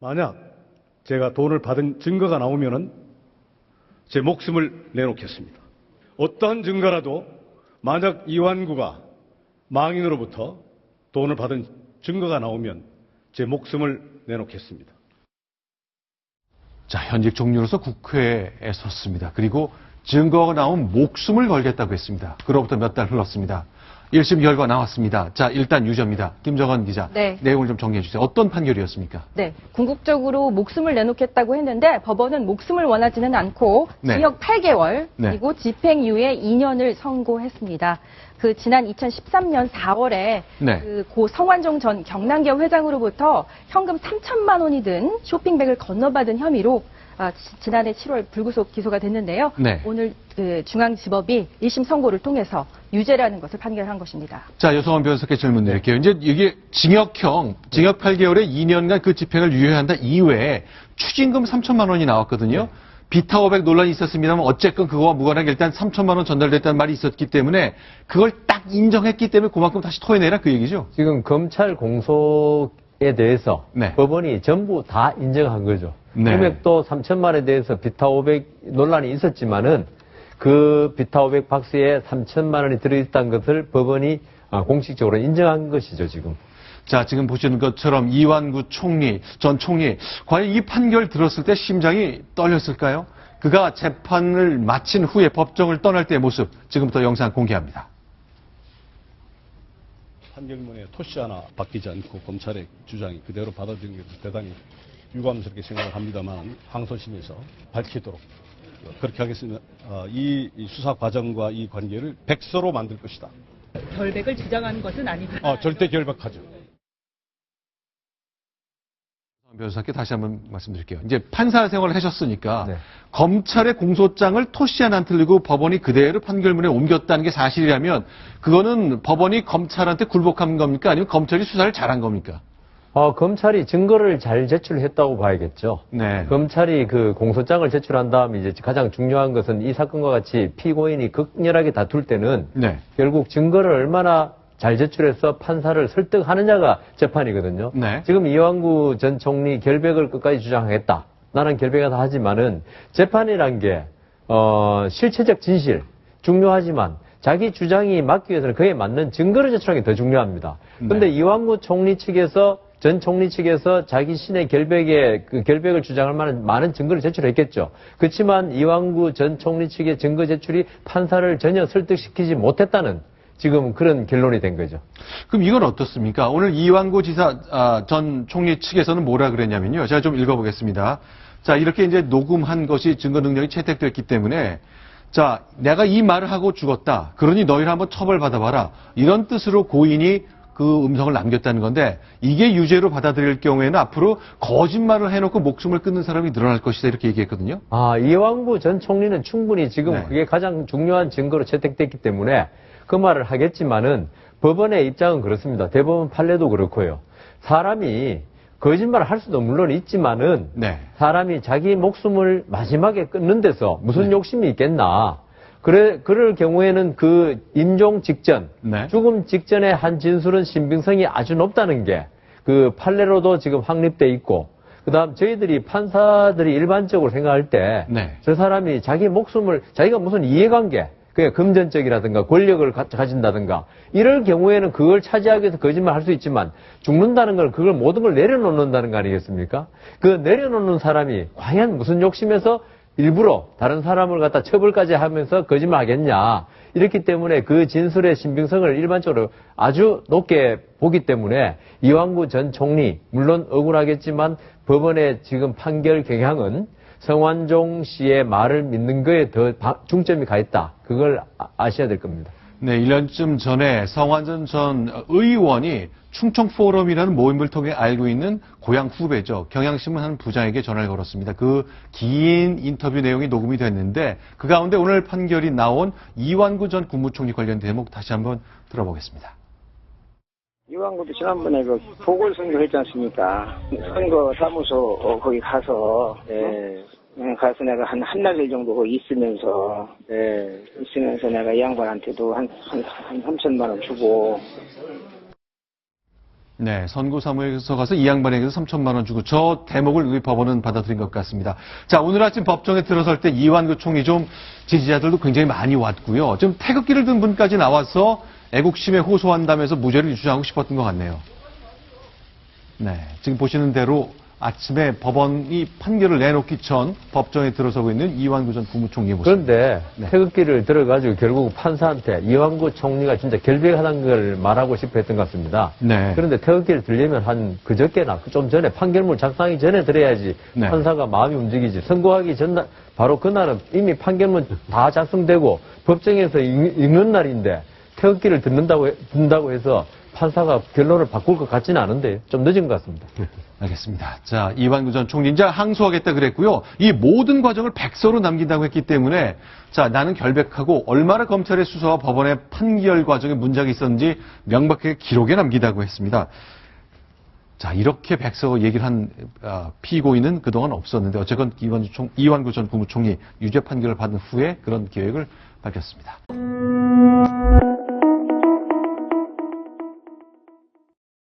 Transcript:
만약 제가 돈을 받은 증거가 나오면은 제 목숨을 내놓겠습니다. 어떠한 증거라도 만약 이완구가 망인으로부터 돈을 받은 증거가 나오면 제 목숨을 내놓겠습니다. 자, 현직 총리로서 국회에 섰습니다. 그리고 증거가 나온 목숨을 걸겠다고 했습니다. 그로부터 몇 달 흘렀습니다. 1심 결과 나왔습니다. 자, 일단 유죄입니다. 김정은 기자, 네. 내용을 좀 정리해 주세요. 어떤 판결이었습니까? 네, 궁극적으로 목숨을 내놓겠다고 했는데 법원은 목숨을 원하지는 않고 네. 징역 8개월 네. 그리고 집행유예 2년을 선고했습니다. 그 지난 2013년 4월에 네. 그 고 성완종 전 경남기업 회장으로부터 현금 3천만 원이 든 쇼핑백을 건너받은 혐의로 지난해 7월 불구속 기소가 됐는데요. 네. 오늘 그 중앙지법이 1심 선고를 통해서 유죄라는 것을 판결한 것입니다. 자, 여성원 변호사께 질문 드릴게요. 이제 이게 징역 8개월에 2년간 그 집행을 유예한다 이외에 추징금 3천만 원이 나왔거든요. 비타500 논란이 있었습니다만 어쨌건 그거와 무관하게 일단 3천만 원 전달됐다는 말이 있었기 때문에 그걸 딱 인정했기 때문에 그만큼 다시 토해내라 그 얘기죠. 지금 검찰 공소에 대해서 네. 법원이 전부 다 인정한 거죠. 네. 금액도 3천만 원에 대해서 비타500 논란이 있었지만은 그 비타500 박스에 3천만 원이 들어있다는 것을 법원이 공식적으로 인정한 것이죠, 지금. 자, 지금 보시는 것처럼 이완구 전 총리, 과연 이 판결 들었을 때 심장이 떨렸을까요? 그가 재판을 마친 후에 법정을 떠날 때의 모습, 지금부터 영상 공개합니다. 판결문에 토시 하나 바뀌지 않고 검찰의 주장이 그대로 받아들인 것도 대단히 유감스럽게 생각을 합니다만 항소심에서 밝히도록 그렇게 하겠습니다. 이 수사 과정과 이 관계를 백서로 만들 것이다. 결백을 주장하는 것은 아닙니다. 절대 결백하죠. 변호사께 다시 한번 말씀드릴게요. 이제 판사 생활을 하셨으니까 네. 검찰의 공소장을 토시 하나 안 틀리고 법원이 그대로 판결문에 옮겼다는 게 사실이라면 그거는 법원이 검찰한테 굴복한 겁니까? 아니면 검찰이 수사를 잘한 겁니까? 검찰이 증거를 잘 제출했다고 봐야겠죠. 네. 검찰이 그 공소장을 제출한 다음에 이제 가장 중요한 것은 이 사건과 같이 피고인이 극렬하게 다툴 때는 네. 결국 증거를 얼마나 잘 제출해서 판사를 설득하느냐가 재판이거든요. 네. 지금 이완구 전 총리 결백을 끝까지 주장하겠다. 나는 결백하다 하지만은 재판이란 게 실체적 진실 중요하지만 자기 주장이 맞기 위해서는 그에 맞는 증거를 제출하는 게 더 중요합니다. 그런데 네. 이완구 총리 측에서 전 총리 측에서 자기 신의 결백을 주장할 만한 많은 증거를 제출했겠죠. 그렇지만 이완구 전 총리 측의 증거 제출이 판사를 전혀 설득시키지 못했다는 지금 그런 결론이 된 거죠. 그럼 이건 어떻습니까? 오늘 이완구 전 총리 측에서는 뭐라 그랬냐면요. 제가 좀 읽어보겠습니다. 자, 이렇게 이제 녹음한 것이 증거 능력이 채택됐기 때문에 자, 내가 이 말을 하고 죽었다. 그러니 너희를 한번 처벌받아봐라. 이런 뜻으로 고인이 그 음성을 남겼다는 건데 이게 유죄로 받아들일 경우에는 앞으로 거짓말을 해놓고 목숨을 끊는 사람이 늘어날 것이다. 이렇게 얘기했거든요. 이완구 전 총리는 충분히 지금 네. 그게 가장 중요한 증거로 채택됐기 때문에 그 말을 하겠지만은 법원의 입장은 그렇습니다. 대법원 판례도 그렇고요. 사람이 거짓말을 할 수도 물론 있지만은 네. 사람이 자기 목숨을 마지막에 끊는 데서 무슨 네. 욕심이 있겠나. 그럴 경우에는 그 임종 직전, 네. 죽음 직전의 한 진술은 신빙성이 아주 높다는 게 그 판례로도 지금 확립돼 있고, 그다음 저희들이 판사들이 일반적으로 생각할 때 저 네. 사람이 자기 목숨을 자기가 무슨 이해관계, 그게 금전적이라든가 권력을 가진다든가 이럴 경우에는 그걸 차지하기 위해서 거짓말 할 수 있지만 죽는다는 걸 그걸 모든 걸 내려놓는다는 거 아니겠습니까? 그 내려놓는 사람이 과연 무슨 욕심에서 일부러 다른 사람을 갖다 처벌까지 하면서 거짓말 하겠냐. 이렇기 때문에 그 진술의 신빙성을 일반적으로 아주 높게 보기 때문에 이완구 전 총리 물론 억울하겠지만 법원의 지금 판결 경향은 성완종 씨의 말을 믿는 거에 더 중점이 가 있다. 그걸 아셔야 될 겁니다. 네, 1년쯤 전에 성완전 전 의원이 충청포럼이라는 모임을 통해 알고 있는 고향 후배죠. 경향신문 한 부장에게 전화를 걸었습니다. 그 긴 인터뷰 내용이 녹음이 됐는데 그 가운데 오늘 판결이 나온 이완구 전 국무총리 관련 대목 다시 한번 들어보겠습니다. 이완구도 지난번에 그 보궐선거 했지 않습니까? 선거 사무소 거기 가서 가서 내가 한 달 정도 거기 있으면서 내가 이 양반한테도 한 3천만 원 주고 네, 선고사무소에 가서 이 양반에게서 3천만 원 주고 저 대목을 우리 법원은 받아들인 것 같습니다. 자, 오늘 아침 법정에 들어설 때 이완구 총리 좀 지지자들도 굉장히 많이 왔고요. 좀 태극기를 든 분까지 나와서 애국심에 호소한다면서 무죄를 주장하고 싶었던 것 같네요. 네, 지금 보시는 대로 아침에 법원이 판결을 내놓기 전 법정에 들어서고 있는 이완구 전 국무총리 모습. 그런데 네. 태극기를 들어가지고 결국 판사한테 이완구 총리가 진짜 결백하다는 걸 말하고 싶어 했던 것 같습니다. 네. 그런데 태극기를 들려면 한 그저께나 좀 전에 판결문 작성하기 전에 들어야지 네. 판사가 마음이 움직이지. 선고하기 전날 바로 그날은 이미 판결문 다 작성되고 법정에서 읽는 날인데 태극기를 듣는다고 해서 판사가 결론을 바꿀 것 같지는 않은데 좀 늦은 것 같습니다. 알겠습니다. 자, 이완구 전 총리 이제 항소하겠다 그랬고요. 이 모든 과정을 백서로 남긴다고 했기 때문에 자, 나는 결백하고 얼마나 검찰의 수사와 법원의 판결 과정에 문제가 있었는지 명백하게 기록에 남기다고 했습니다. 자, 이렇게 백서 얘기를 한 피고인은 그동안 없었는데 어쨌건 이완구 전 국무총리 유죄 판결을 받은 후에 그런 계획을 밝혔습니다.